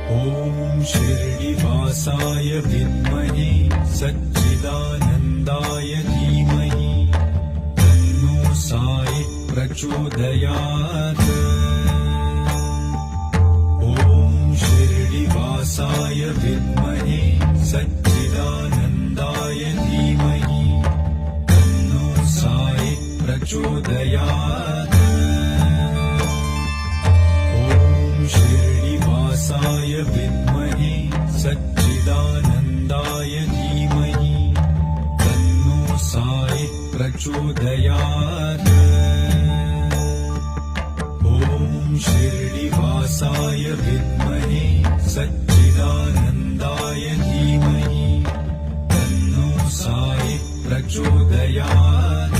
ॐ शिर्डिवासाय विद्महे सच्चिदानन्दाय धीमहि तन्नो साई प्रचोदयात्। ॐ शिर्डिवासाय विद्महे सच्चिदानन्दाय धीमहि तन्नो साई प्रचोदयात्। शिर्डिवासाय विद्महे सच्चिदानन्दाय धीमहि तन्नो साई प्रचोदयात्। ॐ शिर्डिवासाय विद्महे सच्चिदानन्दाय धीमहि तन्नो साई प्रचोदयात्।